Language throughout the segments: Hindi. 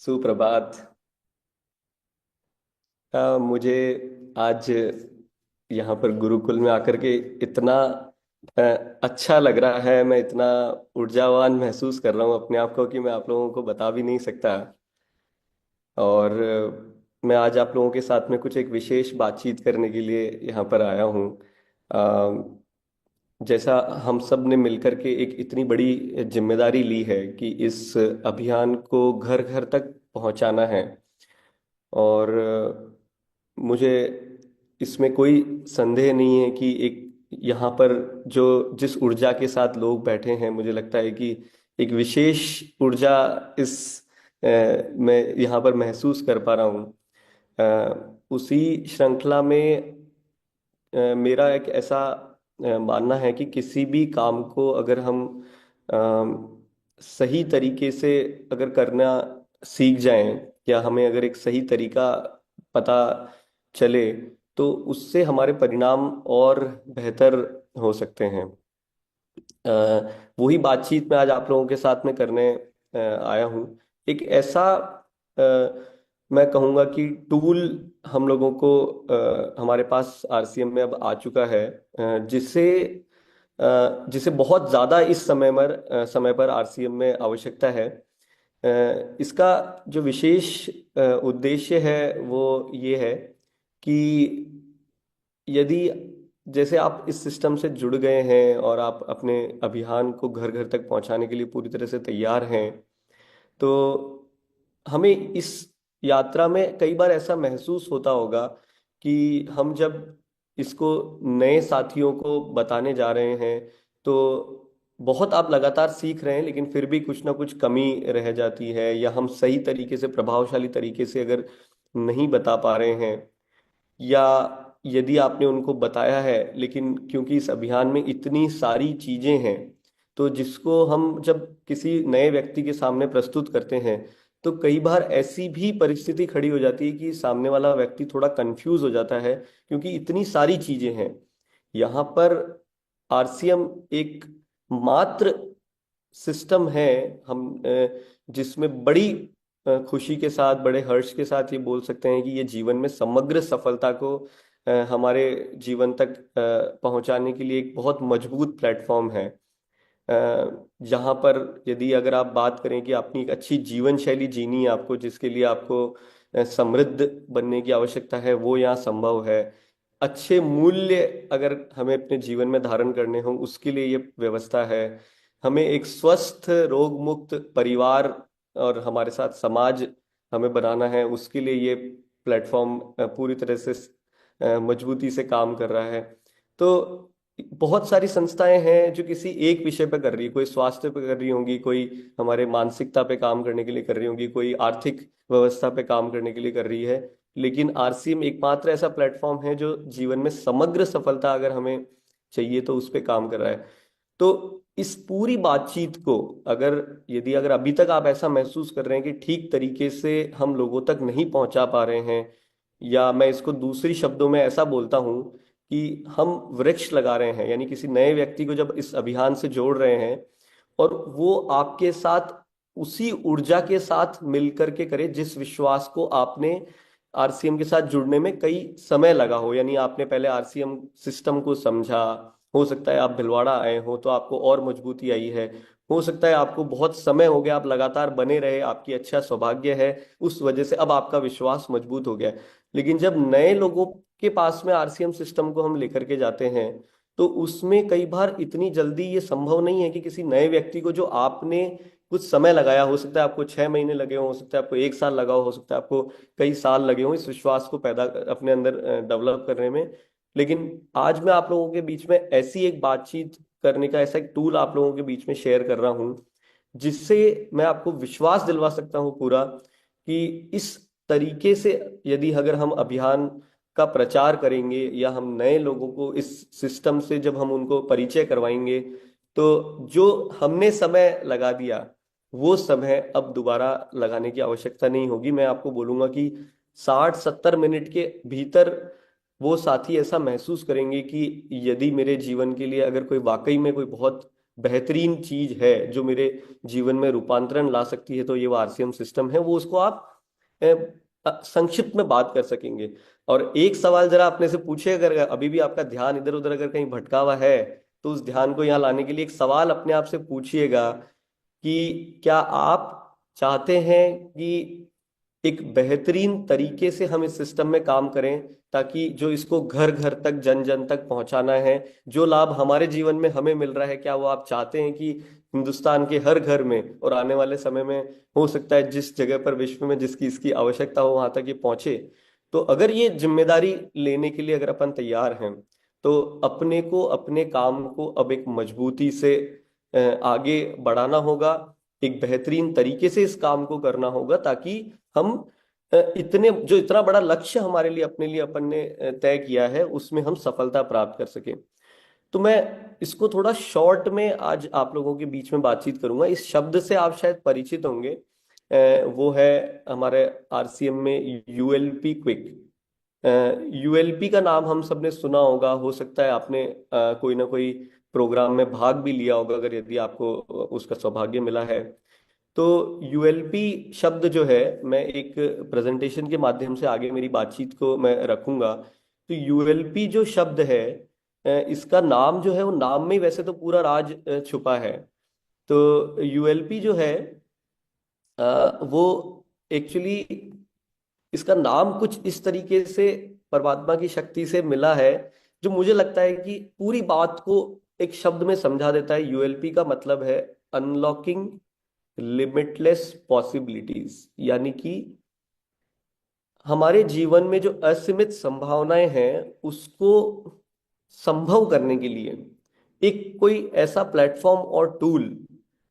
सुप्रभात। मुझे आज यहाँ पर गुरुकुल में आकर के इतना अ, अच्छा लग रहा है। मैं इतना ऊर्जावान महसूस कर रहा हूँ अपने आप को कि मैं आप लोगों को बता भी नहीं सकता। और मैं आज आप लोगों के साथ में कुछ एक विशेष बातचीत करने के लिए यहाँ पर आया हूँ। जैसा हम सब ने मिलकर के एक इतनी बड़ी जिम्मेदारी ली है कि इस अभियान को घर घर तक पहुंचाना है। और मुझे इसमें कोई संदेह नहीं है कि एक यहाँ पर जो जिस ऊर्जा के साथ लोग बैठे हैं, मुझे लगता है कि एक विशेष ऊर्जा इस मैं यहाँ पर महसूस कर पा रहा हूँ। उसी श्रृंखला में मेरा एक ऐसा मानना है कि किसी भी काम को अगर हम सही तरीके से अगर करना सीख जाएं, या हमें अगर एक सही तरीका पता चले, तो उससे हमारे परिणाम और बेहतर हो सकते हैं। वही बातचीत मैं आज आप लोगों के साथ में करने आया हूँ। एक ऐसा मैं कहूँगा कि टूल हम लोगों को हमारे पास आरसीएम में अब आ चुका है, जिसे बहुत ज़्यादा इस समय पर आरसीएम में आवश्यकता है। इसका जो विशेष उद्देश्य है वो ये है कि यदि जैसे आप इस सिस्टम से जुड़ गए हैं और आप अपने अभियान को घर घर तक पहुंचाने के लिए पूरी तरह से तैयार हैं, तो हमें इस यात्रा में कई बार ऐसा महसूस होता होगा कि हम जब इसको नए साथियों को बताने जा रहे हैं, तो बहुत आप लगातार सीख रहे हैं, लेकिन फिर भी कुछ ना कुछ कमी रह जाती है, या हम सही तरीके से प्रभावशाली तरीके से अगर नहीं बता पा रहे हैं, या यदि आपने उनको बताया है लेकिन क्योंकि इस अभियान में इतनी सारी चीजें हैं, तो जिसको हम जब किसी नए व्यक्ति के सामने प्रस्तुत करते हैं, तो कई बार ऐसी भी परिस्थिति खड़ी हो जाती है कि सामने वाला व्यक्ति थोड़ा कंफ्यूज हो जाता है, क्योंकि इतनी सारी चीजें हैं। यहाँ पर आरसीएम एक मात्र सिस्टम है, हम जिसमें बड़ी खुशी के साथ, बड़े हर्ष के साथ ये बोल सकते हैं कि ये जीवन में समग्र सफलता को हमारे जीवन तक पहुंचाने के लिए एक बहुत मजबूत प्लेटफॉर्म है। जहाँ पर यदि अगर आप बात करें कि अपनी एक अच्छी जीवन शैली जीनी है आपको, जिसके लिए आपको समृद्ध बनने की आवश्यकता है, वो यहाँ संभव है। अच्छे मूल्य अगर हमें अपने जीवन में धारण करने हों, उसके लिए ये व्यवस्था है। हमें एक स्वस्थ रोग मुक्त परिवार और हमारे साथ समाज हमें बनाना है, उसके लिए ये प्लेटफॉर्म पूरी तरह से मजबूती से काम कर रहा है। तो बहुत सारी संस्थाएं हैं जो किसी एक विषय पे कर रही है, कोई स्वास्थ्य पे कर रही होंगी, कोई हमारे मानसिकता पे काम करने के लिए कर रही होंगी, कोई आर्थिक व्यवस्था पे काम करने के लिए कर रही है। लेकिन आरसीएम एकमात्र ऐसा प्लेटफॉर्म है जो जीवन में समग्र सफलता अगर हमें चाहिए तो उस पे काम कर रहा है। तो इस पूरी बातचीत को अगर यदि अगर अभी तक आप ऐसा महसूस कर रहे हैं कि ठीक तरीके से हम लोगों तक नहीं पहुंचा पा रहे हैं, या मैं इसको दूसरी शब्दों में ऐसा बोलता हूं कि हम वृक्ष लगा रहे हैं, यानी किसी नए व्यक्ति को जब इस अभियान से जोड़ रहे हैं, और वो आपके साथ उसी ऊर्जा के साथ मिलकर के करे जिस विश्वास को आपने आरसीएम के साथ जुड़ने में कई समय लगा हो, यानी आपने पहले आरसीएम सिस्टम को समझा। हो सकता है आप भिलवाड़ा आए हो तो आपको और मजबूती आई है। हो सकता है आपको बहुत समय हो गया, आप लगातार बने रहे, आपकी अच्छा सौभाग्य है, उस वजह से अब आपका विश्वास मजबूत हो गया है। लेकिन जब नए लोगों के पास में आरसीएम सिस्टम को हम लेकर के जाते हैं, तो उसमें कई बार इतनी जल्दी ये संभव नहीं है कि किसी नए व्यक्ति को, जो आपने कुछ समय लगाया, हो सकता है आपको 6 महीने लगे हो सकता है आपको 1 साल लगा हो सकता है आपको कई साल लगे हो इस विश्वास को पैदा अपने अंदर डेवलप करने में। लेकिन आज मैं आप लोगों के बीच में ऐसी एक बातचीत करने का ऐसा एक टूल आप लोगों के बीच में शेयर कर रहा हूं, जिससे मैं आपको विश्वास दिलवा सकता हूं पूरा कि इस तरीके से यदि अगर हम अभियान का प्रचार करेंगे, या हम नए लोगों को इस सिस्टम से जब हम उनको परिचय करवाएंगे, तो जो हमने समय लगा दिया वो समय अब दोबारा लगाने की आवश्यकता नहीं होगी। मैं आपको बोलूंगा कि 60-70 मिनट के भीतर वो साथी ऐसा महसूस करेंगे कि यदि मेरे जीवन के लिए अगर कोई वाकई में कोई बहुत बेहतरीन चीज है जो मेरे जीवन में रूपांतरण ला सकती है, तो ये वो आरसीएम सिस्टम है, वो उसको आप संक्षिप्त में बात कर सकेंगे। और एक सवाल जरा अपने से पूछिए, अगर अभी भी आपका ध्यान इधर उधर अगर कहीं भटका हुआ है, तो उस ध्यान को यहाँ लाने के लिए एक सवाल अपने आप से पूछिएगा कि क्या आप चाहते हैं कि एक बेहतरीन तरीके से हम इस सिस्टम में काम करें, ताकि जो इसको घर घर तक, जन जन तक पहुंचाना है, जो लाभ हमारे जीवन में हमें मिल रहा है, क्या वो आप चाहते हैं कि हिंदुस्तान के हर घर में और आने वाले समय में हो सकता है जिस जगह पर विश्व में जिसकी इसकी आवश्यकता हो वहां तक ये पहुंचे? तो अगर ये जिम्मेदारी लेने के लिए अगर अपन तैयार हैं, तो अपने को, अपने काम को अब एक मजबूती से आगे बढ़ाना होगा, एक बेहतरीन तरीके से इस काम को करना होगा, ताकि हम इतना बड़ा लक्ष्य हमारे लिए, अपने लिए अपन ने तय किया है, उसमें हम सफलता प्राप्त कर सके। तो मैं इसको थोड़ा शॉर्ट में आज आप लोगों के बीच में बातचीत करूंगा। इस शब्द से आप शायद परिचित होंगे, वो है हमारे आरसीएम में यूएलपी क्विक। यूएलपी का नाम हम सबने सुना होगा, हो सकता है आपने कोई ना कोई प्रोग्राम में भाग भी लिया होगा, अगर यदि आपको उसका सौभाग्य मिला है। तो यूएलपी शब्द जो है, मैं एक प्रेजेंटेशन के माध्यम से आगे मेरी बातचीत को मैं रखूंगा। तो यूएलपी जो शब्द है, इसका नाम जो है, वो नाम में ही वैसे तो पूरा राज छुपा है। तो यूएलपी जो है, वो एक्चुअली इसका नाम कुछ इस तरीके से परमात्मा की शक्ति से मिला है, जो मुझे लगता है कि पूरी बात को एक शब्द में समझा देता है। यूएलपी का मतलब है अनलॉकिंग लिमिटलेस पॉसिबिलिटीज, यानी कि हमारे जीवन में जो असीमित संभावनाएं हैं उसको संभव करने के लिए एक कोई ऐसा प्लेटफॉर्म और टूल,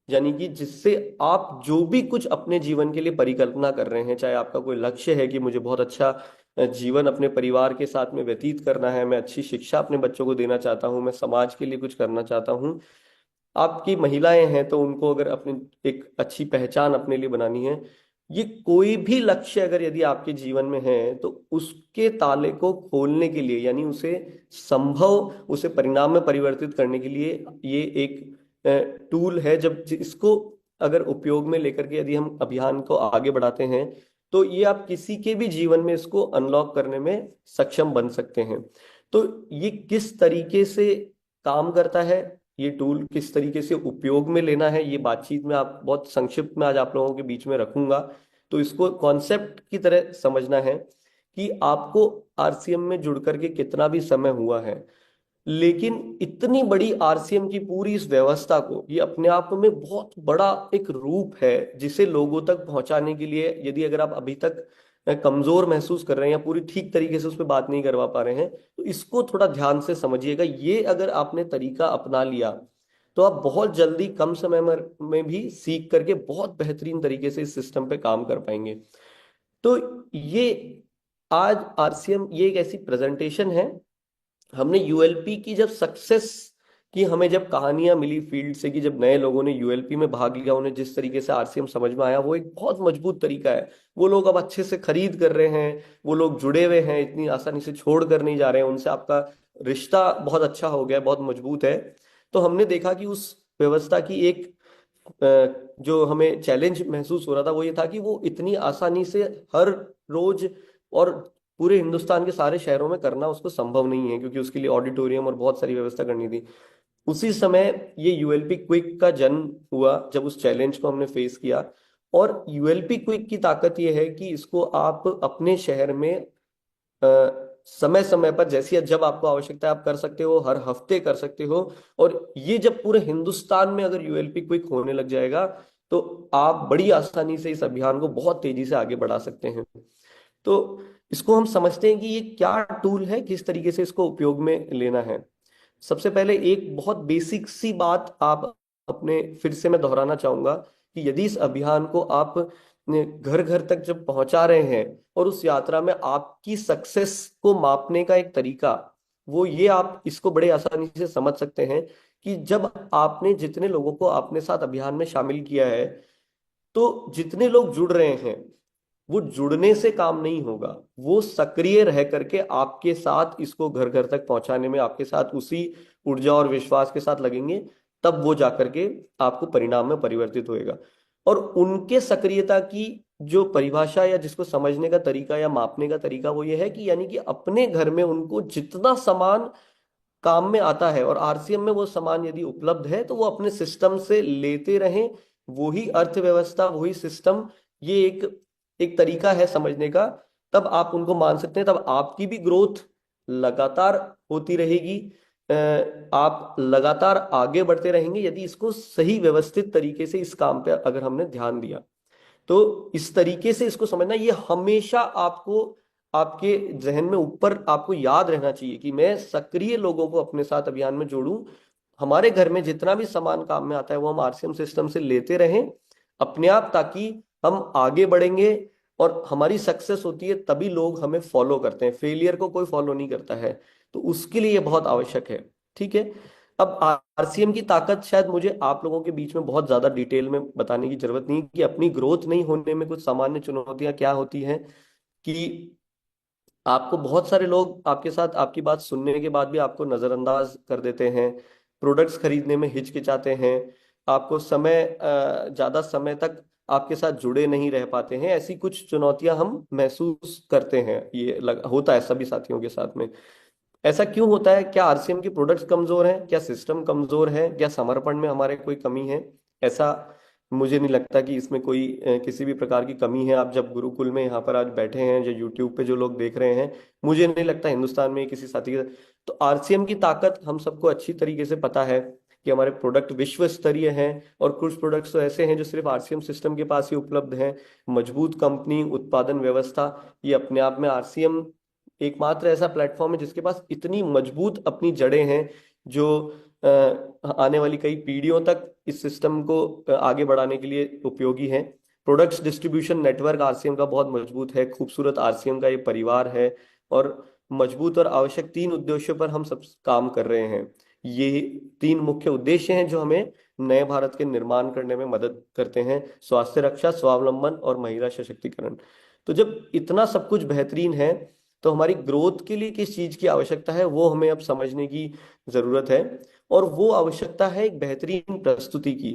यानी कि जिससे आप जो भी कुछ अपने जीवन के लिए परिकल्पना कर रहे हैं, चाहे आपका कोई लक्ष्य है कि मुझे बहुत अच्छा जीवन अपने परिवार के साथ में व्यतीत करना है, मैं अच्छी शिक्षा अपने बच्चों को देना चाहता हूं, मैं समाज के लिए कुछ करना चाहता हूं, आपकी महिलाएं हैं तो उनको अगर अपनी एक अच्छी पहचान अपने लिए बनानी है, ये कोई भी लक्ष्य अगर यदि आपके जीवन में है, तो उसके ताले को खोलने के लिए, यानी उसे संभव, उसे परिणाम में परिवर्तित करने के लिए ये एक टूल है। जब इसको अगर उपयोग में लेकर के यदि हम अभियान को आगे बढ़ाते हैं, तो ये आप किसी के भी जीवन में इसको अनलॉक करने में सक्षम बन सकते हैं। तो ये किस तरीके से काम करता है, ये टूल किस तरीके से उपयोग में लेना है, ये बातचीत में आप बहुत संक्षिप्त में आज आप लोगों के बीच में रखूंगा। तो इसको कॉन्सेप्ट की तरह समझना है कि आपको आरसीएम में जुड़ करके कितना भी समय हुआ है, लेकिन इतनी बड़ी आरसीएम की पूरी इस व्यवस्था को, ये अपने आप में बहुत बड़ा एक रूप है, जिसे लोगों तक पहुंचाने के लिए यदि अगर आप अभी तक कमजोर महसूस कर रहे हैं या पूरी ठीक तरीके से उस पर बात नहीं करवा पा रहे हैं, तो इसको थोड़ा ध्यान से समझिएगा। ये अगर आपने तरीका अपना लिया, तो आप बहुत जल्दी कम समय में भी सीख करके बहुत बेहतरीन तरीके से इस सिस्टम पे काम कर पाएंगे। तो ये आज आरसीएम ये एक ऐसी प्रेजेंटेशन है। हमने यूएलपी की जब सक्सेस की, हमें जब कहानियां मिली फील्ड से कि जब नए लोगों ने यूएलपी में भाग लिया, उन्हें जिस तरीके से आरसीएम समझ में आया, वो एक बहुत मजबूत तरीका है। वो लोग अब अच्छे से खरीद कर रहे हैं, वो लोग जुड़े हुए हैं, इतनी आसानी से छोड़ कर नहीं जा रहे हैं, उनसे आपका रिश्ता बहुत अच्छा हो गया है, बहुत मजबूत है। तो हमने देखा कि उस व्यवस्था की एक जो हमें चैलेंज महसूस हो रहा था, वो ये था कि वो इतनी आसानी से हर रोज और पूरे हिंदुस्तान के सारे शहरों में करना उसको संभव नहीं है, क्योंकि उसके लिए ऑडिटोरियम और बहुत सारी व्यवस्था करनी थी। उसी समय ये यूएलपी क्विक का जन्म हुआ, जब उस चैलेंज को हमने फेस किया। और यूएलपी क्विक की ताकत ये है कि इसको आप अपने शहर में समय समय पर, जैसी जब आपको आवश्यकता है आप कर सकते हो, हर हफ्ते कर सकते हो। और ये जब पूरे हिंदुस्तान में अगर यूएलपी क्विक होने लग जाएगा, तो आप बड़ी आसानी से इस अभियान को बहुत तेजी से आगे बढ़ा सकते हैं। तो इसको हम समझते हैं कि ये क्या टूल है, किस तरीके से इसको उपयोग में लेना है। सबसे पहले एक बहुत बेसिक सी बात आप अपने फिर से मैं दोहराना चाहूंगा कि यदि इस अभियान को आप घर घर तक जब पहुंचा रहे हैं, और उस यात्रा में आपकी सक्सेस को मापने का एक तरीका, वो ये आप इसको बड़े आसानी से समझ सकते हैं कि जब आपने जितने लोगों को अपने साथ अभियान में शामिल किया है, तो जितने लोग जुड़ रहे हैं, वो जुड़ने से काम नहीं होगा, वो सक्रिय रह करके आपके साथ इसको घर घर तक पहुंचाने में आपके साथ उसी ऊर्जा और विश्वास के साथ लगेंगे, तब वो जाकर के आपको परिणाम में परिवर्तित होएगा। और उनके सक्रियता की जो परिभाषा या जिसको समझने का तरीका या मापने का तरीका वो ये है कि यानी कि अपने घर में उनको जितना सामान काम में आता है और आरसीएम में वो सामान यदि उपलब्ध है तो वो अपने सिस्टम से लेते रहें। वही अर्थव्यवस्था, वही सिस्टम, ये एक एक तरीका है समझने का। तब आप उनको मान सकते हैं, तब आपकी भी ग्रोथ लगातार होती रहेगी। आप लगातार आगे बढ़ते रहेंगे यदि इसको सही व्यवस्थित तरीके से इस काम पे अगर हमने ध्यान दिया। तो इस तरीके से इसको समझना, ये हमेशा आपको आपके जहन में ऊपर आपको याद रहना चाहिए कि मैं सक्रिय लोगों को अपने साथ अभियान में जोड़ूं। हमारे घर में जितना भी सामान काम में आता है वो हम आरसीएम सिस्टम से लेते रहें अपने आप, ताकि हम आगे बढ़ेंगे। और हमारी सक्सेस होती है तभी लोग हमें फॉलो करते हैं, फेलियर को कोई फॉलो नहीं करता है। तो उसके लिए ये बहुत आवश्यक है। ठीक है। अब आरसीएम की ताकत शायद मुझे आप लोगों के बीच में बहुत ज्यादा डिटेल में बताने की जरूरत नहीं कि अपनी ग्रोथ नहीं होने में कुछ सामान्य चुनौतियां क्या होती हैं। कि आपको बहुत सारे लोग आपके साथ आपकी बात सुनने के बाद भी आपको नजरअंदाज कर देते हैं, प्रोडक्ट्स खरीदने में हिचकिचाते हैं, आपको ज्यादा समय तक आपके साथ जुड़े नहीं रह पाते हैं। ऐसी कुछ चुनौतियां हम महसूस करते हैं, होता है सभी साथियों के साथ में। ऐसा क्यों होता है? क्या आरसीएम के प्रोडक्ट्स कमजोर हैं? क्या सिस्टम कमजोर है? क्या समर्पण में हमारे कोई कमी है? ऐसा मुझे नहीं लगता कि इसमें कोई किसी भी प्रकार की कमी है। आप जब गुरुकुल में यहाँ पर आज बैठे हैं, जो यूट्यूब पे जो लोग देख रहे हैं, मुझे नहीं लगता हिंदुस्तान में किसी साथी के। तो आरसीएम की ताकत हम सबको अच्छी तरीके से पता है कि हमारे प्रोडक्ट विश्व स्तरीय हैं। और कुछ प्रोडक्ट्स तो ऐसे हैं जो सिर्फ आरसीएम सिस्टम के पास ही उपलब्ध हैं। मजबूत कंपनी, उत्पादन व्यवस्था, ये अपने आप में आरसीएम एकमात्र ऐसा प्लेटफॉर्म है जिसके पास इतनी मजबूत अपनी जड़ें हैं, जो आने वाली कई पीढ़ियों तक इस सिस्टम को आगे बढ़ाने के लिए उपयोगी हैं। प्रोडक्ट्स डिस्ट्रीब्यूशन नेटवर्क आरसीएम का बहुत मजबूत है, खूबसूरत आरसीएम का ये परिवार है। और मजबूत और आवश्यक तीन उद्देश्यों पर हम सब काम कर रहे हैं। ये तीन मुख्य उद्देश्य हैं जो हमें नए भारत के निर्माण करने में मदद करते हैं: स्वास्थ्य रक्षा, स्वावलंबन और महिला सशक्तिकरण। तो जब इतना सब कुछ बेहतरीन है, तो हमारी ग्रोथ के लिए किस चीज की आवश्यकता है वो हमें अब समझने की जरूरत है। और वो आवश्यकता है एक बेहतरीन प्रस्तुति की।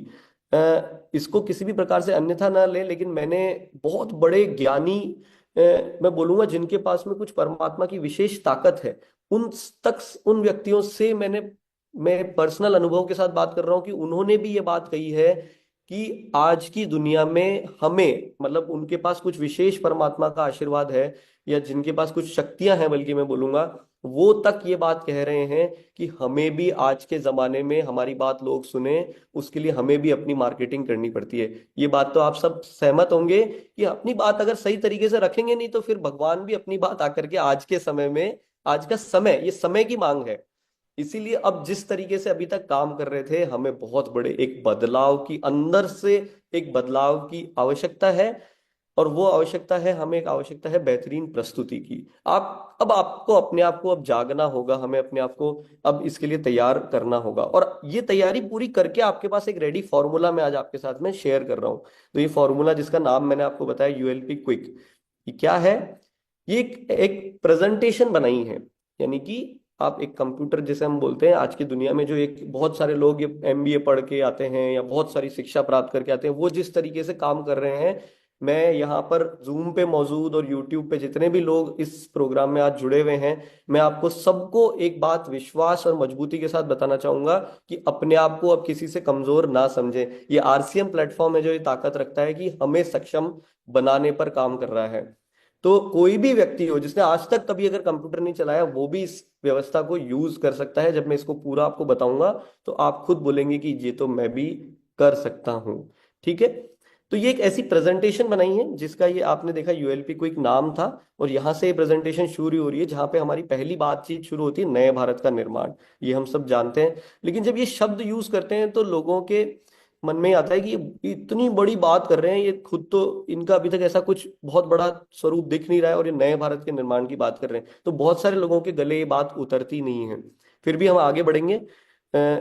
इसको किसी भी प्रकार से अन्यथा ना ले, लेकिन मैंने बहुत बड़े ज्ञानी, मैं बोलूंगा जिनके पास में कुछ परमात्मा की विशेष ताकत है, उन तक उन व्यक्तियों से मैं पर्सनल अनुभव के साथ बात कर रहा हूं कि उन्होंने भी ये बात कही है कि आज की दुनिया में हमें, मतलब उनके पास कुछ विशेष परमात्मा का आशीर्वाद है, या जिनके पास कुछ शक्तियां हैं, बल्कि मैं बोलूंगा वो तक ये बात कह रहे हैं कि हमें भी आज के जमाने में हमारी बात लोग सुने, उसके लिए हमें भी अपनी मार्केटिंग करनी पड़ती है। ये बात तो आप सब सहमत होंगे कि अपनी बात अगर सही तरीके से रखेंगे नहीं तो फिर भगवान भी अपनी बात आकर के आज के समय में, आज का समय ये समय की मांग है। इसीलिए अब जिस तरीके से अभी तक काम कर रहे थे, हमें बहुत बड़े एक बदलाव की, अंदर से एक बदलाव की आवश्यकता है। और वो आवश्यकता है, हमें एक आवश्यकता है बेहतरीन प्रस्तुति की। अब आपको अपने आप को अब जागना होगा, हमें अपने आप को अब इसके लिए तैयार करना होगा। और ये तैयारी पूरी करके आपके पास एक रेडी फॉर्मूला मैं आज आपके साथ में शेयर कर रहा हूँ। तो ये फॉर्मूला, जिसका नाम मैंने आपको बताया यूएलपी क्विक, ये क्या है? ये एक प्रेजेंटेशन बनाई है। यानी कि आप एक कंप्यूटर, जैसे हम बोलते हैं आज की दुनिया में, जो एक बहुत सारे लोग ये एमबीए पढ़ के आते हैं या बहुत सारी शिक्षा प्राप्त करके आते हैं, वो जिस तरीके से काम कर रहे हैं, मैं यहाँ पर जूम पे मौजूद और यूट्यूब पे जितने भी लोग इस प्रोग्राम में आज जुड़े हुए हैं, मैं आपको सबको एक बात विश्वास और मजबूती के साथ बताना चाहूंगा कि अपने आप को अब किसी से कमजोर ना समझे। ये आरसीएम प्लेटफॉर्म है जो ये ताकत रखता है कि हमें सक्षम बनाने पर काम कर रहा है। तो कोई भी व्यक्ति हो जिसने आज तक कभी अगर कंप्यूटर नहीं चलाया, वो भी इस व्यवस्था को यूज कर सकता है। जब मैं इसको पूरा आपको बताऊंगा तो आप खुद बोलेंगे कि ये तो मैं भी कर सकता हूं। ठीक है। तो ये एक ऐसी प्रेजेंटेशन बनाई है जिसका, ये आपने देखा यूएलपी को एक नाम था, और यहाँ से प्रेजेंटेशन शुरू हो रही है जहां पे हमारी पहली बातचीत शुरू होती है, नए भारत का निर्माण। ये हम सब जानते हैं, लेकिन जब ये शब्द यूज करते हैं तो लोगों के मन में आता है कि ये इतनी बड़ी बात कर रहे हैं, ये खुद तो इनका अभी तक ऐसा कुछ बहुत बड़ा स्वरूप दिख नहीं रहा है, और ये नए भारत के निर्माण की बात कर रहे हैं, तो बहुत सारे लोगों के गले ये बात उतरती नहीं है। फिर भी हम आगे बढ़ेंगे।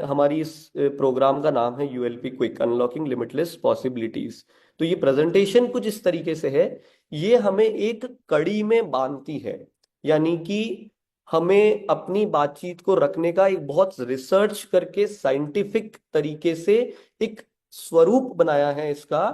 हमारी इस प्रोग्राम का नाम है यूएलपी क्विक, अनलॉकिंग लिमिटलेस पॉसिबिलिटीज। तो ये प्रेजेंटेशन कुछ इस तरीके से है, ये हमें एक कड़ी में बांधती है। यानी कि हमें अपनी बातचीत को रखने का एक बहुत रिसर्च करके साइंटिफिक तरीके से एक स्वरूप बनाया है इसका,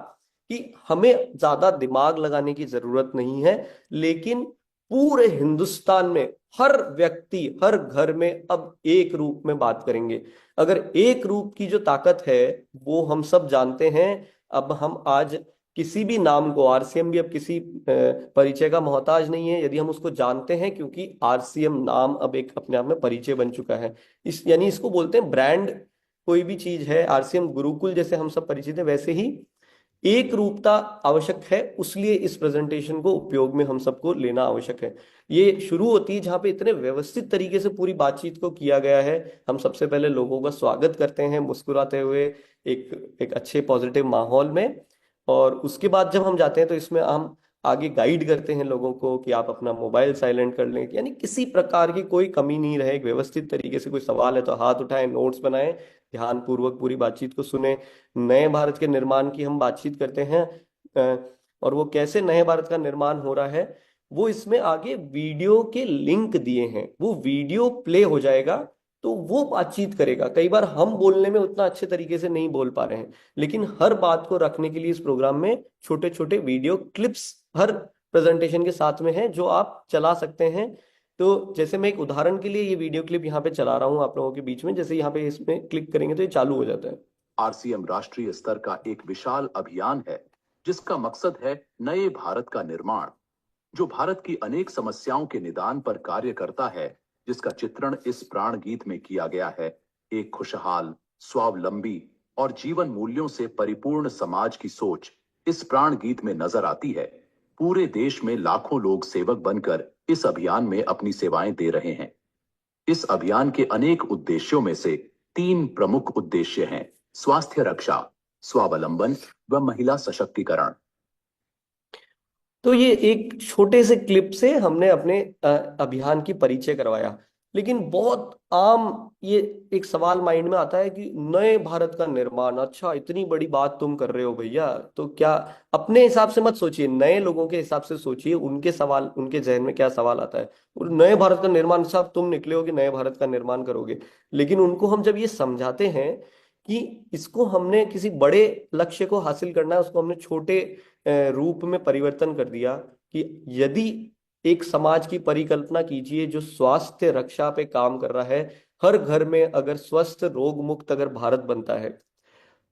कि हमें ज्यादा दिमाग लगाने की जरूरत नहीं है। लेकिन पूरे हिंदुस्तान में हर व्यक्ति हर घर में अब एक रूप में बात करेंगे। अगर एक रूप की जो ताकत है वो हम सब जानते हैं। अब हम आज किसी भी नाम को, आरसीएम भी अब किसी परिचय का मोहताज नहीं है यदि हम उसको जानते हैं, क्योंकि आरसीएम नाम अब एक अपने आप में परिचय बन चुका है। इस यानी इसको बोलते हैं ब्रांड। कोई भी चीज है, आरसीएम गुरुकुल जैसे हम सब परिचित है, वैसे ही एक रूपता आवश्यक है। उसलिए इस प्रेजेंटेशन को उपयोग में हम सबको लेना आवश्यक है। ये शुरू होती है जहाँ पे इतने व्यवस्थित तरीके से पूरी बातचीत को किया गया है। हम सबसे पहले लोगों का स्वागत करते हैं मुस्कुराते हुए, एक एक अच्छे पॉजिटिव माहौल में। और उसके बाद जब हम जाते हैं तो इसमें हम आगे गाइड करते हैं लोगों को कि आप अपना मोबाइल साइलेंट कर लें, यानी किसी प्रकार की कोई कमी नहीं रहे। एक व्यवस्थित तरीके से कोई सवाल है तो हाथ उठाएं, नोट्स बनाएं, ध्यान पूर्वक पूरी बातचीत को सुने। नए भारत के निर्माण की हम बातचीत करते हैं। और वो कैसे नए भारत का निर्माण हो रहा है, वो इसमें आगे वीडियो के लिंक दिए हैं, वो वीडियो प्ले हो जाएगा तो वो बातचीत करेगा। कई बार हम बोलने में उतना अच्छे तरीके से नहीं बोल पा रहे हैं, लेकिन हर बात को रखने के लिए इस प्रोग्राम में छोटे छोटे वीडियो क्लिप्स हर प्रेजेंटेशन के साथ में है जो आप चला सकते हैं। तो जैसे मैं एक उदाहरण के लिए ये वीडियो क्लिप यहाँ पे चला रहा हूँ आप लोगों के बीच में, जैसे यहाँ पे इसमें क्लिक करेंगे तो ये चालू हो जाता है। आरसीएम राष्ट्रीय स्तर का एक विशाल अभियान है जिसका मकसद है नए भारत का निर्माण, जो भारत की अनेक समस्याओं के निदान पर कार्य करता है, जिसका चित्रण इस प्राण गीत में किया गया है। एक खुशहाल, स्वावलंबी और जीवन मूल्यों से परिपूर्ण समाज की सोच इस प्राण गीत में नजर आती है। पूरे देश में लाखों लोग सेवक बनकर इस अभियान में अपनी सेवाएं दे रहे हैं। इस अभियान के अनेक उद्देश्यों में से 3 प्रमुख उद्देश्य हैं: स्वास्थ्य रक्षा, स्वावलंबन व महिला सशक्तिकरण। तो ये एक छोटे से क्लिप से हमने अपने अभियान की परिचय करवाया। लेकिन बहुत आम ये एक सवाल माइंड में आता है कि नए भारत का निर्माण, अच्छा इतनी बड़ी बात तुम कर रहे हो भैया, तो क्या अपने हिसाब से मत सोचिए, नए लोगों के हिसाब से सोचिए, उनके सवाल उनके जहन में क्या सवाल आता है। और नए भारत का निर्माण, साहब तुम निकले हो कि नए भारत का निर्माण करोगे। लेकिन उनको हम जब ये समझाते हैं कि इसको हमने किसी बड़े लक्ष्य को हासिल करना है, उसको हमने छोटे रूप में परिवर्तन कर दिया। कि यदि एक समाज की परिकल्पना कीजिए जो स्वास्थ्य रक्षा पे काम कर रहा है, हर घर में अगर स्वस्थ रोग मुक्त अगर भारत बनता है,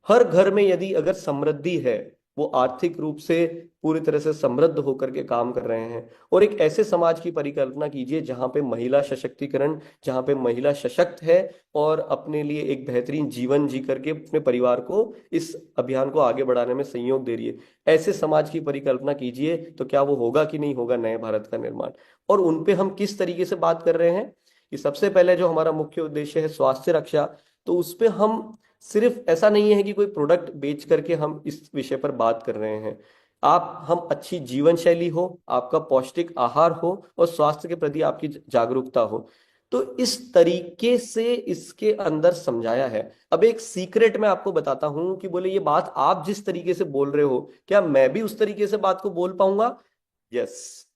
हर घर में यदि अगर समृद्धि है, वो आर्थिक रूप से पूरी तरह से समृद्ध होकर के काम कर रहे हैं, और एक ऐसे समाज की परिकल्पना कीजिए जहां पे महिला सशक्तिकरण, जहां पे महिला सशक्त है और अपने लिए एक बेहतरीन जीवन जी करके अपने परिवार को, इस अभियान को आगे बढ़ाने में सहयोग दे रही है। ऐसे समाज की परिकल्पना कीजिए तो क्या वो होगा कि नहीं होगा नए भारत का निर्माण। और उनपे हम किस तरीके से बात कर रहे हैं कि सबसे पहले जो हमारा मुख्य उद्देश्य है स्वास्थ्य रक्षा, तो उस पे हम सिर्फ ऐसा नहीं है कि कोई प्रोडक्ट बेच करके हम इस विषय पर बात कर रहे हैं। आप हम अच्छी जीवन शैली हो, आपका पौष्टिक आहार हो और स्वास्थ्य के प्रति आपकी जागरूकता हो, तो इस तरीके से इसके अंदर समझाया है। अब एक सीक्रेट मैं आपको बताता हूं कि बोले ये बात आप जिस तरीके से बोल रहे हो, क्या मैं भी उस तरीके से बात को बोल पाऊंगा? यस।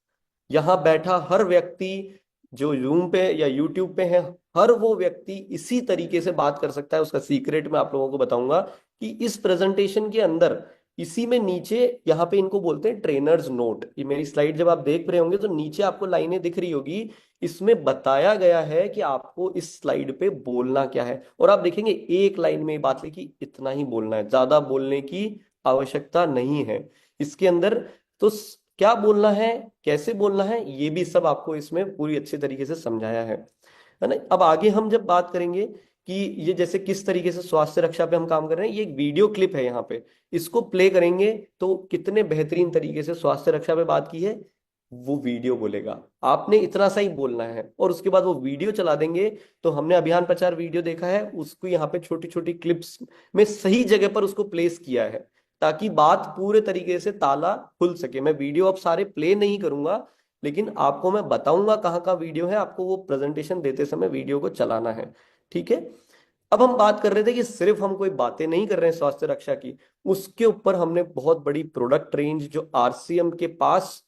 यहाँ बैठा हर व्यक्ति जो जूम पे या यूट्यूब पे है, हर वो व्यक्ति इसी तरीके से बात कर सकता है। उसका सीक्रेट मैं आप लोगों को बताऊंगा कि इस प्रेजेंटेशन के अंदर इसी में नीचे, यहाँ पे इनको बोलते हैं ट्रेनर्स नोट। ये मेरी स्लाइड जब आप देख रहे होंगे तो नीचे आपको लाइनें दिख रही होगी, इसमें बताया गया है कि आपको इस स्लाइड पे बोलना क्या है। और आप देखेंगे एक लाइन में बात लिखी, इतना ही बोलना है, ज्यादा बोलने की आवश्यकता नहीं है इसके अंदर। तो क्या बोलना है, कैसे बोलना है, ये भी सब आपको इसमें पूरी अच्छे तरीके से समझाया है ना। अब आगे हम जब बात करेंगे कि ये जैसे किस तरीके से स्वास्थ्य रक्षा पे हम काम कर रहे हैं, ये एक वीडियो क्लिप है यहाँ पे, इसको प्ले करेंगे तो कितने बेहतरीन तरीके से स्वास्थ्य रक्षा पे बात की है वो वीडियो बोलेगा। आपने इतना सा ही बोलना है और उसके बाद वो वीडियो चला देंगे। तो हमने अभियान प्रचार वीडियो देखा है, उसको यहाँ पे छोटी छोटी क्लिप्स में सही जगह पर उसको प्लेस किया है ताकि बात पूरे तरीके से ताला खुल सके। मैं वीडियो अब सारे प्ले नहीं करूंगा, लेकिन आपको मैं बताऊंगा कहाँ का वीडियो है, आपको वो प्रेजेंटेशन देते समय वीडियो को चलाना है। ठीक है। अब हम बात कर रहे थे कि सिर्फ हम कोई बातें नहीं कर रहे हैं स्वास्थ्य रक्षा की, उसके ऊपर हमने बहुत बड़ी प्रोडक्ट रेंज जो आरसीएम के पास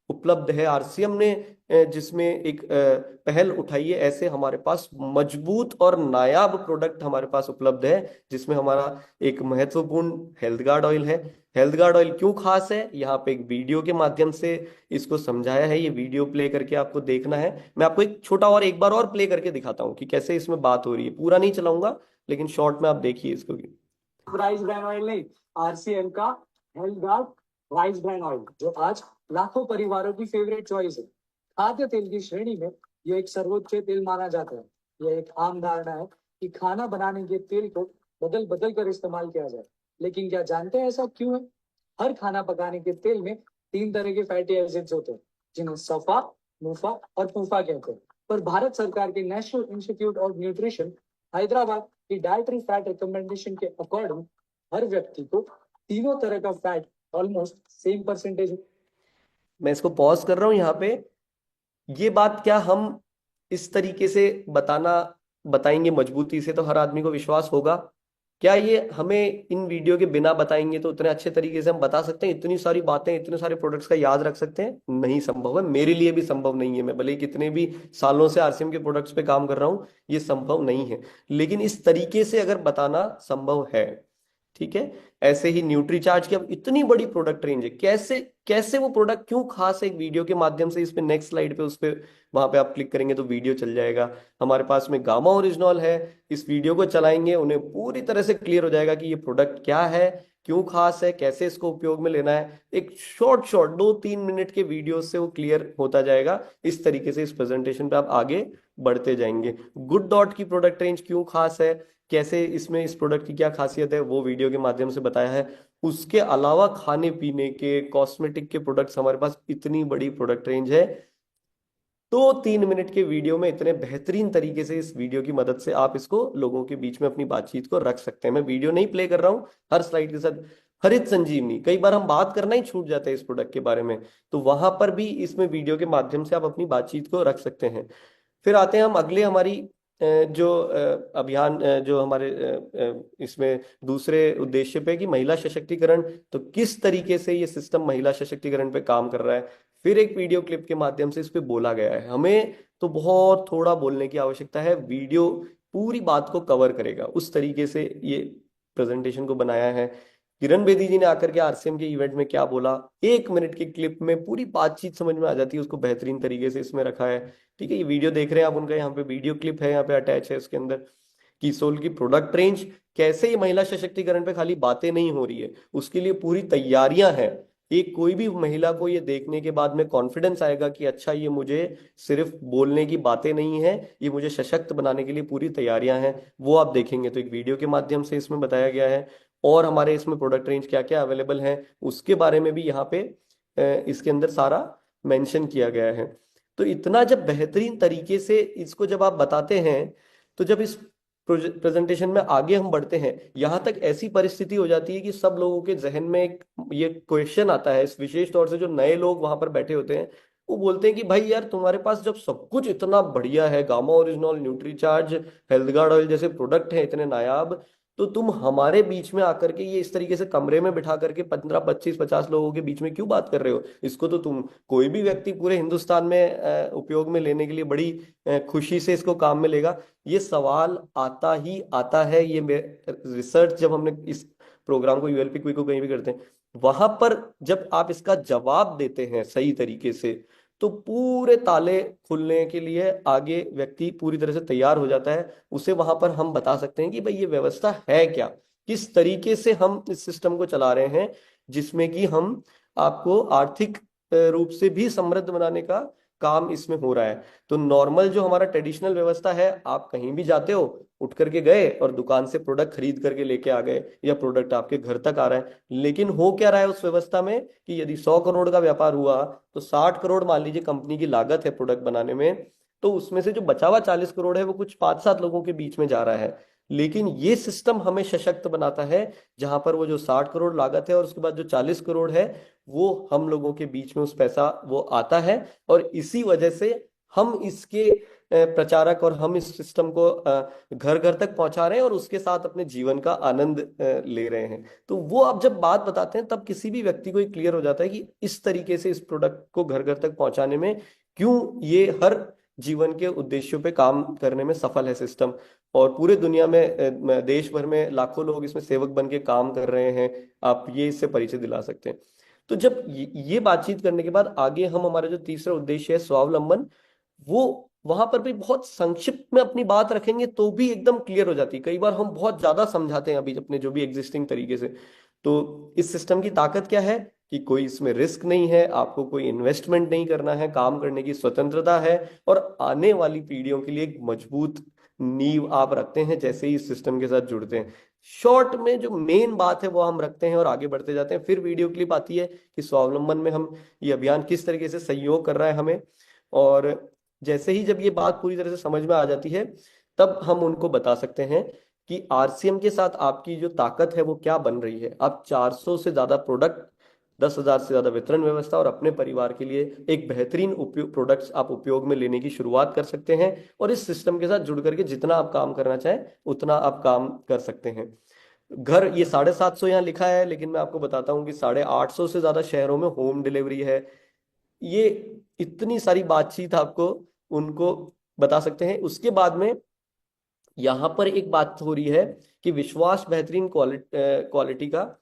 उपलब्ध है, आरसीएम ने जिसमें एक पहल उठाई है। ऐसे हमारे पास मजबूत और नायाब प्रोडक्ट हमारे पास उपलब्ध है, जिसमें हमारा एक महत्वपूर्ण हेल्थ गार्ड ऑयल है। हेल्थ गार्ड ऑयल क्यों खास है, यहाँ पे एक वीडियो के माध्यम से इसको समझाया है। ये वीडियो प्ले करके आपको देखना है। मैं आपको एक छोटा और एक बार और प्ले करके दिखाता हूँ कि कैसे इसमें बात हो रही है। पूरा नहीं चलाऊंगा, लेकिन शॉर्ट में आप देखिए इसको। राइस ब्रांड ऑयल नहीं, आरसीएम का health guard rice brand oil, जो आज लाखों परिवारों की फेवरेट चॉइस है। खाद्य तेल की श्रेणी में यह एक सर्वोच्च तेल माना जाता है। यह एक आम धारणा है कि खाना बनाने के तेल को बदल बदल कर इस्तेमाल किया जाए, लेकिन क्या जानते हैं ऐसा क्यों है? हर खाना पकाने के तेल में 3 तरह के फैटी एसिड्स होते हैं, जिन्हें सफा, मुफा और पुफा कहते हैं। पर भारत सरकार के national institute of nutrition Hyderabad की डाइटरी फैट रिकमेंडेशन के अकॉर्डिंग हर व्यक्ति को तीनों तरह का फैट ऑलमोस्ट सेम परसेंटेज। मैं इसको पॉज कर रहा हूं यहाँ पे। ये बात क्या हम इस तरीके से बताएंगे मजबूती से तो हर आदमी को विश्वास होगा? क्या ये हमें इन वीडियो के बिना बताएंगे तो उतने अच्छे तरीके से हम बता सकते हैं? इतनी सारी बातें, इतने सारे प्रोडक्ट्स का याद रख सकते हैं? नहीं संभव है। मेरे लिए भी संभव नहीं है। मैं भले ही कितने भी सालों से आरसीएम के प्रोडक्ट्स पे काम कर रहा हूं, ये संभव नहीं है। लेकिन इस तरीके से अगर बताना संभव है, ठीक है। ऐसे ही न्यूट्रीचार्ज की अब इतनी बड़ी प्रोडक्ट रेंज है, कैसे कैसे वो प्रोडक्ट क्यों खास है, एक वीडियो के माध्यम से। इस पे नेक्स्ट स्लाइड पे, उस पे वहां पे आप क्लिक करेंगे तो वीडियो चल जाएगा। हमारे पास में गामा ओरिजिनॉल है। इस वीडियो को चलाएंगे, उन्हें पूरी तरह से क्लियर हो जाएगा कि ये प्रोडक्ट क्या है, क्यों खास है, कैसे इसको उपयोग में लेना है। एक शॉर्ट शॉर्ट 2-3 मिनट के वीडियो से वो क्लियर होता जाएगा। इस तरीके से इस प्रेजेंटेशन पे आप आगे बढ़ते जाएंगे। गुड डॉट की प्रोडक्ट रेंज क्यों खास है, कैसे इसमें इस प्रोडक्ट की क्या खासियत है, वो वीडियो के माध्यम से बताया है। उसके अलावा खाने पीने के, कॉस्मेटिक के प्रोडक्ट्स हमारे पास इतनी बड़ी प्रोडक्ट रेंज है। तो 3 मिनट के वीडियो में इतने बेहतरीन तरीके से इस वीडियो की मदद से आप इसको लोगों के बीच में अपनी बातचीत को रख सकते हैं। मैं वीडियो नहीं प्ले कर रहा हूं हर स्लाइड के साथ। हरित संजीवनी, कई बार हम बात करना ही छूट जाते हैं इस प्रोडक्ट के बारे में, तो वहां पर भी इसमें वीडियो के माध्यम से आप अपनी बातचीत को रख सकते हैं। फिर आते हैं हम अगले हमारी जो अभियान, जो हमारे इसमें दूसरे उद्देश्य पे, कि महिला सशक्तिकरण। तो किस तरीके से ये सिस्टम महिला सशक्तिकरण पे काम कर रहा है, फिर एक वीडियो क्लिप के माध्यम से इस पे बोला गया है। हमें तो बहुत थोड़ा बोलने की आवश्यकता है, वीडियो पूरी बात को कवर करेगा। उस तरीके से ये प्रेजेंटेशन को बनाया है। किरण बेदी जी ने आकर के आरसीएम के इवेंट में क्या बोला, 1 मिनट की क्लिप में पूरी बातचीत समझ में आ जाती है। उसको बेहतरीन तरीके से इसमें रखा है। ठीक है, ये वीडियो देख रहे हैं आप, उनका यहाँ पे वीडियो क्लिप है, यहाँ पे अटैच है उसके अंदर। कीसोल की प्रोडक्ट रेंज, कैसे ये महिला सशक्तिकरण पे खाली बातें नहीं हो रही है, उसके लिए पूरी तैयारियां हैं। एक कोई भी महिला को ये देखने के बाद में कॉन्फिडेंस आएगा कि अच्छा, ये मुझे सिर्फ बोलने की बातें नहीं है, ये मुझे सशक्त बनाने के लिए पूरी तैयारियां हैं। वो आप देखेंगे तो एक वीडियो के माध्यम से इसमें बताया गया है। और हमारे इसमें प्रोडक्ट रेंज क्या क्या अवेलेबल है उसके बारे में भी यहाँ पे इसके अंदर सारा मेंशन किया गया है। तो इतना जब बेहतरीन तरीके से इसको जब आप बताते हैं, तो जब इस प्रेजेंटेशन में आगे हम बढ़ते हैं, यहां तक ऐसी परिस्थिति हो जाती है कि सब लोगों के जहन में एक ये क्वेश्चन आता है, इस विशेष तौर से जो नए लोग वहां पर बैठे होते हैं, वो बोलते हैं कि भाई यार, तुम्हारे पास जब सब कुछ इतना बढ़िया है, gamma original, Nutricharge, health guard oil जैसे प्रोडक्ट हैं इतने नायाब, तो तुम हमारे बीच में आकर के ये इस तरीके से कमरे में बिठा करके 15-25-50 लोगों के बीच में क्यों बात कर रहे हो? इसको तो तुम, कोई भी व्यक्ति पूरे हिंदुस्तान में उपयोग में लेने के लिए बड़ी खुशी से इसको काम में लेगा। ये सवाल आता ही आता है। ये रिसर्च जब हमने इस प्रोग्राम को, यूएलपी क्विक को कहीं भी करते हैं, वहां पर जब आप इसका जवाब देते हैं सही तरीके से, तो पूरे ताले खुलने के लिए आगे व्यक्ति पूरी तरह से तैयार हो जाता है। उसे वहां पर हम बता सकते हैं कि भाई ये व्यवस्था है क्या, किस तरीके से हम इस सिस्टम को चला रहे हैं, जिसमें कि हम आपको आर्थिक रूप से भी समृद्ध बनाने का काम इसमें हो रहा है। तो नॉर्मल जो हमारा ट्रेडिशनल व्यवस्था है, आप कहीं भी जाते हो, उठ करके गए और दुकान से प्रोडक्ट खरीद करके लेके आ गए, या प्रोडक्ट आपके घर तक आ रहा है। लेकिन हो क्या रहा है उस व्यवस्था में, कि यदि 100 करोड़ का व्यापार हुआ, तो 60 करोड़ मान लीजिए कंपनी की लागत है प्रोडक्ट बनाने में, तो उसमें से जो बचा हुआ 40 करोड़ है वो कुछ 5-7 लोगों के बीच में जा रहा है। लेकिन ये सिस्टम हमें सशक्त बनाता है, जहां पर वो जो 60 करोड़ लागत है और उसके बाद जो 40 करोड़ है, वो हम लोगों के बीच में उस पैसा वो आता है। और इसी वजह से हम इसके प्रचारक, और हम इस सिस्टम को घर घर तक पहुंचा रहे हैं और उसके साथ अपने जीवन का आनंद ले रहे हैं। तो वो आप जब बात बताते हैं, तब किसी भी व्यक्ति को क्लियर हो जाता है कि इस तरीके से इस प्रोडक्ट को घर घर तक पहुंचाने में क्यों ये हर जीवन के उद्देश्यों पे काम करने में सफल है सिस्टम। और पूरे दुनिया में देश भर में लाखों लोग इसमें सेवक बन के काम कर रहे हैं। आप ये इससे परिचय दिला सकते हैं। तो जब ये बातचीत करने के बाद आगे हम हमारा जो तीसरा उद्देश्य है स्वावलंबन, वो वहां पर भी बहुत संक्षिप्त में अपनी बात रखेंगे तो भी एकदम क्लियर हो जाती है। कई बार हम बहुत ज्यादा समझाते हैं अभी अपने जो भी एग्जिस्टिंग तरीके से। तो इस सिस्टम की ताकत क्या है कि कोई इसमें रिस्क नहीं है, आपको कोई इन्वेस्टमेंट नहीं करना है, काम करने की स्वतंत्रता है, और आने वाली पीढ़ियों के लिए एक मजबूत नींव आप रखते हैं जैसे ही इस सिस्टम के साथ जुड़ते हैं। शॉर्ट में जो मेन बात है वो हम रखते हैं और आगे बढ़ते जाते हैं। फिर वीडियो क्लिप आती है कि स्वावलंबन में हम ये अभियान किस तरीके से सहयोग कर रहा है हमें। और जैसे ही जब ये बात पूरी तरह से समझ में आ जाती है तब हम उनको बता सकते हैं कि आरसीएम के साथ आपकी जो ताकत है वो क्या बन रही है। आप 400 से ज्यादा प्रोडक्ट, 10,000 से ज्यादा वितरण व्यवस्था और अपने परिवार के लिए एक बेहतरीन उपयोग प्रोडक्ट्स आप उपयोग में लेने की शुरुआत कर सकते हैं। और इस सिस्टम के साथ जुड़ करके जितना आप काम करना चाहें उतना आप काम कर सकते हैं। घर ये 750 यहाँ लिखा है, लेकिन मैं आपको बताता हूँ कि 850 से ज्यादा शहरों में होम डिलीवरी है। ये इतनी सारी बातचीत आपको उनको बता सकते हैं। उसके बाद में यहाँ पर एक बात हो रही है कि विश्वास बेहतरीन क्वालिटी का,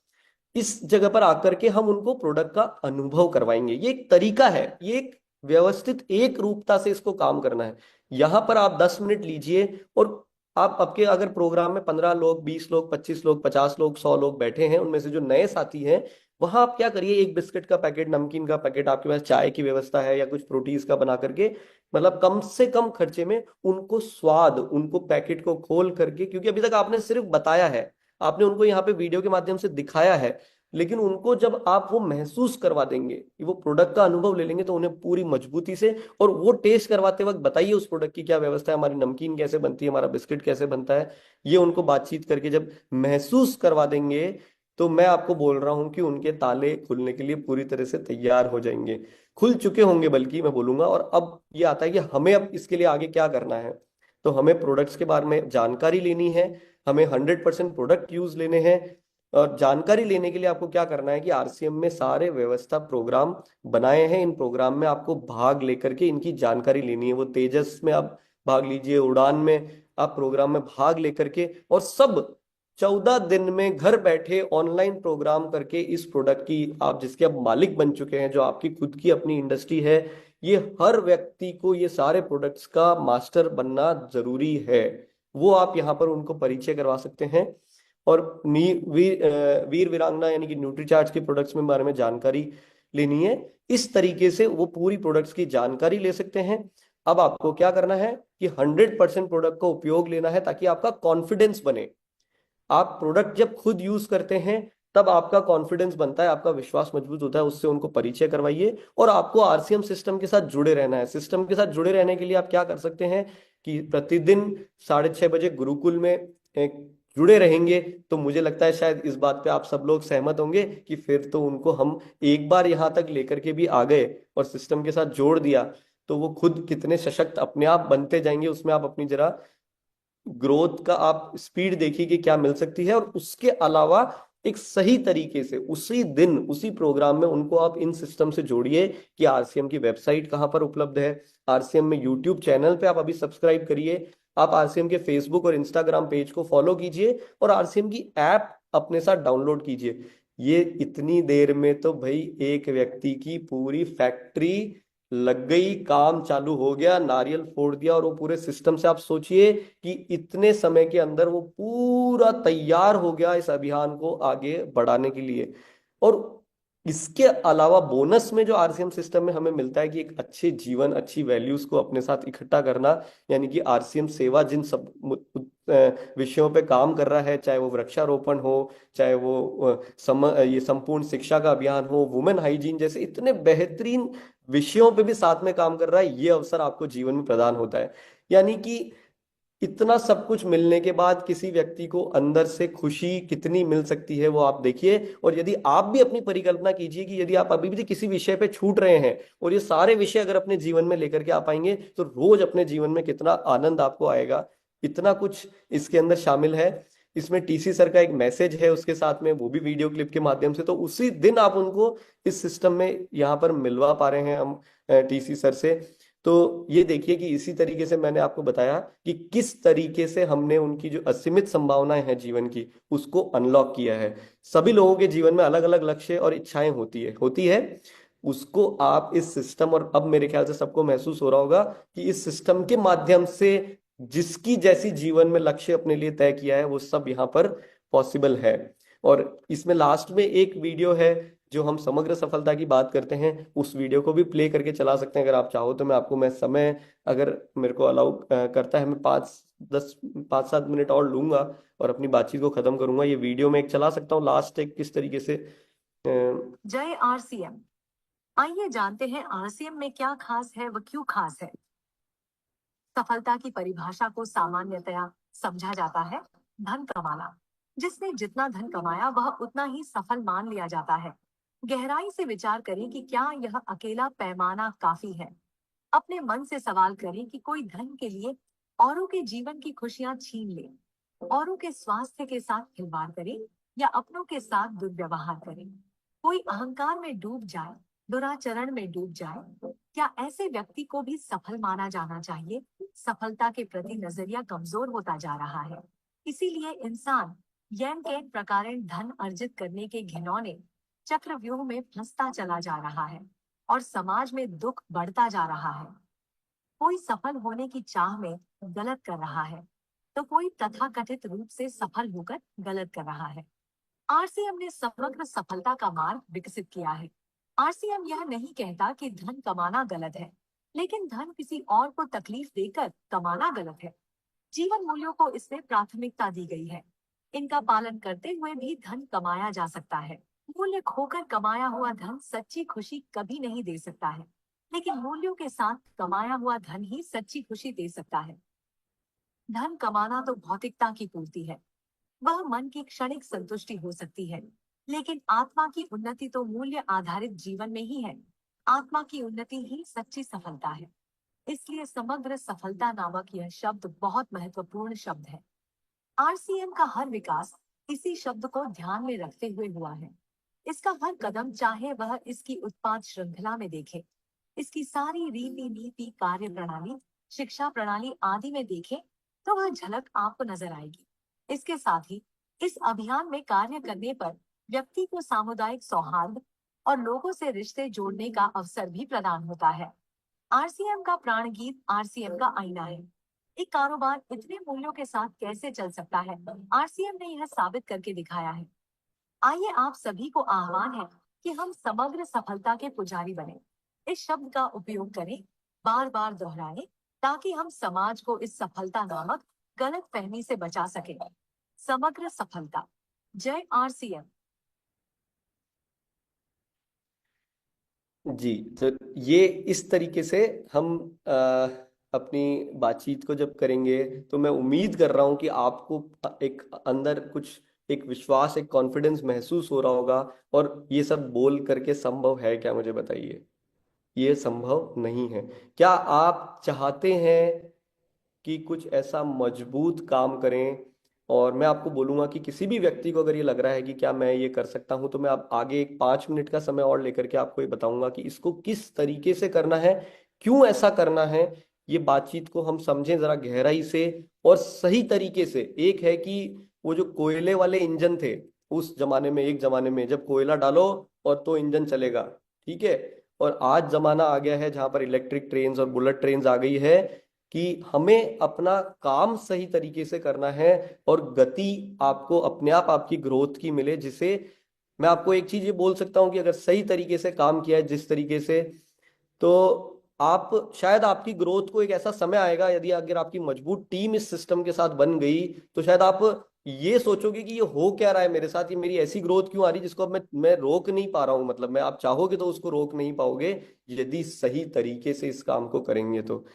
इस जगह पर आकर के हम उनको प्रोडक्ट का अनुभव करवाएंगे। ये एक तरीका है, ये एक व्यवस्थित एक रूपता से इसको काम करना है। यहाँ पर आप 10 मिनट लीजिए और आप आपके अगर प्रोग्राम में 15 लोग, 20 लोग, 25 लोग, 50 लोग, 100 लोग बैठे हैं, उनमें से जो नए साथी हैं, वहां आप क्या करिए, एक बिस्किट का पैकेट, नमकीन का पैकेट, आपके पास चाय की व्यवस्था है या कुछ प्रोटीज का बना करके, मतलब कम से कम खर्चे में उनको स्वाद, उनको पैकेट को खोल करके, क्योंकि अभी तक आपने सिर्फ बताया है, आपने उनको यहाँ पे वीडियो के माध्यम से दिखाया है, लेकिन उनको जब आप वो महसूस करवा देंगे कि वो प्रोडक्ट का अनुभव ले लेंगे तो उन्हें पूरी मजबूती से, और वो टेस्ट करवाते वक्त बताइए उस प्रोडक्ट की क्या व्यवस्था है, हमारी नमकीन कैसे बनती है, हमारा बिस्किट कैसे बनता है, ये उनको बातचीत करके जब महसूस करवा देंगे तो मैं आपको बोल रहा हूं कि उनके ताले खुलने के लिए पूरी तरह से तैयार हो जाएंगे, खुल चुके होंगे बल्कि मैं बोलूंगा। और अब ये आता है कि हमें अब इसके लिए आगे क्या करना है। तो हमें प्रोडक्ट्स के बारे में जानकारी लेनी है, हमें 100% प्रोडक्ट यूज लेने हैं। और जानकारी लेने के लिए आपको क्या करना है कि आरसीएम में सारे व्यवस्था प्रोग्राम बनाए हैं, इन प्रोग्राम में आपको भाग लेकर के इनकी जानकारी लेनी है। वो तेजस में आप भाग लीजिए, उड़ान में आप प्रोग्राम में भाग लेकर के, और सब 14 दिन में घर बैठे ऑनलाइन प्रोग्राम करके इस प्रोडक्ट की, आप जिसके अब मालिक बन चुके हैं, जो आपकी खुद की अपनी इंडस्ट्री है, ये हर व्यक्ति को ये सारे प्रोडक्ट्स का मास्टर बनना जरूरी है। वो आप यहाँ पर उनको परिचय करवा सकते हैं। और वीर वीरांगना यानी कि न्यूट्रीचार्ज के प्रोडक्ट्स में बारे में जानकारी लेनी है। इस तरीके से वो पूरी प्रोडक्ट्स की जानकारी ले सकते हैं। अब आपको क्या करना है कि 100% प्रोडक्ट का उपयोग लेना है ताकि आपका कॉन्फिडेंस बने। आप प्रोडक्ट जब खुद यूज करते हैं तब आपका कॉन्फिडेंस बनता है, आपका विश्वास मजबूत होता है। उससे उनको परिचय करवाइए। और आपको आरसीएम सिस्टम के साथ जुड़े रहना है। सिस्टम के साथ जुड़े रहने के लिए आप क्या कर सकते हैं कि प्रतिदिन 6:30 बजे गुरुकुल में जुड़े रहेंगे। तो मुझे लगता है शायद इस बात पे आप सब लोग सहमत होंगे कि फिर तो उनको हम एक बार यहाँ तक लेकर के भी आ गए और सिस्टम के साथ जोड़ दिया तो वो खुद कितने सशक्त अपने आप बनते जाएंगे। उसमें आप अपनी जरा ग्रोथ का आप स्पीड देखिए कि क्या मिल सकती है। और उसके अलावा एक सही तरीके से उसी दिन उसी प्रोग्राम में उनको आप इन सिस्टम से जोड़िए कि आरसीएम की वेबसाइट कहाँ पर उपलब्ध है, आरसीएम में यूट्यूब चैनल पे आप अभी सब्सक्राइब करिए, आप आरसीएम के फेसबुक और इंस्टाग्राम पेज को फॉलो कीजिए, और आरसीएम की ऐप अपने साथ डाउनलोड कीजिए। ये इतनी देर में तो भाई एक व्यक्ति की पूरी फैक्ट्री लग गई, काम चालू हो गया, नारियल फोड़ दिया, और वो पूरे सिस्टम से आप सोचिए कि इतने समय के अंदर वो पूरा तैयार हो गया इस अभियान को आगे बढ़ाने के लिए। और इसके अलावा बोनस में जो आरसीएम सिस्टम में हमें मिलता है कि एक अच्छे जीवन, अच्छी वैल्यूज को अपने साथ इकट्ठा करना, यानी कि आरसीएम सेवा जिन सब विषयों पे काम कर रहा है, चाहे वो वृक्षारोपण हो, चाहे वो ये संपूर्ण शिक्षा का अभियान हो, वुमेन हाइजीन जैसे इतने बेहतरीन विषयों पे भी साथ में काम कर रहा है, ये अवसर आपको जीवन में प्रदान होता है। यानी कि इतना सब कुछ मिलने के बाद किसी व्यक्ति को अंदर से खुशी कितनी मिल सकती है वो आप देखिए। और यदि आप भी अपनी परिकल्पना कीजिए कि यदि आप अभी भी किसी विषय पे छूट रहे हैं और ये सारे विषय अगर अपने जीवन में लेकर के आ पाएंगे तो रोज अपने जीवन में कितना आनंद आपको आएगा। इतना कुछ इसके अंदर शामिल है। इसमें टीसी सर का एक मैसेज है उसके साथ में, वो भी वीडियो क्लिप के माध्यम से, तो उसी दिन आप उनको इस सिस्टम में यहाँ पर मिलवा पा रहे हैं हम टीसी सर से। तो ये देखिए कि इसी तरीके से मैंने आपको बताया कि किस तरीके से हमने उनकी जो असीमित संभावनाएं हैं जीवन की उसको अनलॉक किया है। सभी लोगों के जीवन में अलग अलग लक्ष्य और इच्छाएं होती है। उसको आप इस सिस्टम, और अब मेरे ख्याल से सबको महसूस हो रहा होगा कि इस सिस्टम के माध्यम से जिसकी जैसी जीवन में लक्ष्य अपने लिए तय किया है वो सब यहाँ पर पॉसिबल है। और इसमें लास्ट में एक वीडियो है जो हम समग्र सफलता की बात करते हैं, उस वीडियो को भी प्ले करके चला सकते हैं अगर आप चाहो तो। मैं समय अगर मेरे को अलाउ करता है, मैं 5-7 मिनट और लूंगा और अपनी बातचीत को खत्म करूंगा। ये वीडियो में एक चला सकता हूँ, लास्ट एक किस तरीके से जय आरसीएम। आइए जानते हैं आरसीएम में क्या खास है, वह क्यों खास है। सफलता की परिभाषा को सामान्यतया समझा जाता है धन कमाना। जिसने जितना धन कमाया वह उतना ही सफल मान लिया जाता है। गहराई से विचार करें कि क्या यह अकेला पैमाना काफी है। अपने मन से सवाल करें कि कोई धन के लिए औरों के जीवन की खुशियां छीन ले, औरों के स्वास्थ्य के साथ खिलवाड़ करे या अपनों के साथ दुर्व्यवहार करे। कोई अहंकार में डूब जाए, दुराचरण में डूब जाए, क्या ऐसे व्यक्ति को भी सफल माना जाना चाहिए? सफलता के प्रति नजरिया कमजोर होता जा रहा है। इसीलिए इंसान यैन के प्रकारेण धन अर्जित करने के घिनौने चक्रव्यूह में फंसता चला जा रहा है और समाज में दुख बढ़ता जा रहा है। कोई सफल होने की चाह में गलत कर रहा है तो कोई तथाकथित रूप से सफल होकर गलत कर रहा है। आरसीएम ने समग्र सफलता का मार्ग विकसित किया है। आरसीएम यह नहीं कहता कि धन कमाना गलत है, लेकिन धन किसी और को तकलीफ देकर कमाना गलत है। जीवन मूल्यों को इसमें प्राथमिकता दी गई है। इनका पालन करते हुए भी धन कमाया जा सकता है। मूल्य खोकर कमाया हुआ धन सच्ची खुशी कभी नहीं दे सकता है, लेकिन मूल्यों के साथ कमाया हुआ धन ही सच्ची खुशी दे सकता है। धन कमाना तो भौतिकता की पूर्ति है, वह मन की क्षणिक संतुष्टि हो सकती है, लेकिन आत्मा की उन्नति तो मूल्य आधारित जीवन में ही है। आत्मा की उन्नति ही सच्ची सफलता है। इसलिए समग्र सफलता नामक यह शब्द बहुत महत्वपूर्ण शब्द है। आरसीएम का हर विकास इसी शब्द को ध्यान में रखते हुए हुआ है। इसका हर कदम, चाहे वह इसकी उत्पाद श्रृंखला में देखे, इसकी सारी रीति नीति, कार्य प्रणाली, शिक्षा प्रणाली आदि में देखे, तो वह झलक आपको नजर आएगी। इसके साथ ही इस अभियान में कार्य करने पर व्यक्ति को सामुदायिक सौहार्द और लोगों से रिश्ते जोड़ने का अवसर भी प्रदान होता है। आरसीएम का प्राण गीत आरसीएम का आईना है। एक कारोबार इतने मूल्यों के साथ कैसे चल सकता है? आरसीएम ने यह साबित करके दिखाया है। आइए आप सभी को आह्वान है कि हम समग्र सफलता के पुजारी बने। इस शब्द का उपयोग करें, बार बार दोहराएं, ताकि हम समाज को इस सफलता नामक गलत फहमी से बचा सके। समग्र सफलता। जय आरसीएम। जी। तो ये इस तरीके से हम अपनी बातचीत को जब करेंगे तो मैं उम्मीद कर रहा हूं कि आपको एक अंदर कुछ एक विश्वास, एक कॉन्फिडेंस महसूस हो रहा होगा। और ये सब बोल करके संभव है क्या, मुझे बताइए? ये संभव नहीं है। क्या आप चाहते हैं कि कुछ ऐसा मजबूत काम करें? और मैं आपको बोलूंगा कि किसी भी व्यक्ति को अगर ये लग रहा है कि क्या मैं ये कर सकता हूं, तो मैं आप आगे एक 5 मिनट का समय और लेकर के आपको ये बताऊंगा कि इसको किस तरीके से करना है, क्यों ऐसा करना है। ये बातचीत को हम समझें जरा गहराई से और सही तरीके से। एक है कि वो जो कोयले वाले इंजन थे उस जमाने में, एक जमाने में जब कोयला डालो और तो इंजन चलेगा, ठीक है। और आज जमाना आ गया है जहां पर इलेक्ट्रिक ट्रेन्स और बुलेट ट्रेन्स आ गई है कि हमें अपना काम सही तरीके से करना है और गति आपको अपने आप आपकी ग्रोथ की मिले। जिसे मैं आपको एक चीज ये बोल सकता हूं कि अगर सही तरीके से काम किया है जिस तरीके से, तो आप शायद आपकी ग्रोथ को एक ऐसा समय आएगा, यदि अगर आपकी मजबूत टीम इस सिस्टम के साथ बन गई, तो शायद आप ये सोचोगे कि ये हो क्या रहा है मेरे साथ, ये मेरी ऐसी ग्रोथ क्यों आ रही जिसको अब मैं रोक नहीं पा रहा हूं। मतलब मैं, आप चाहोगे तो उसको रोक नहीं पाओगे यदि सही तरीके से इस काम को करेंगे तो।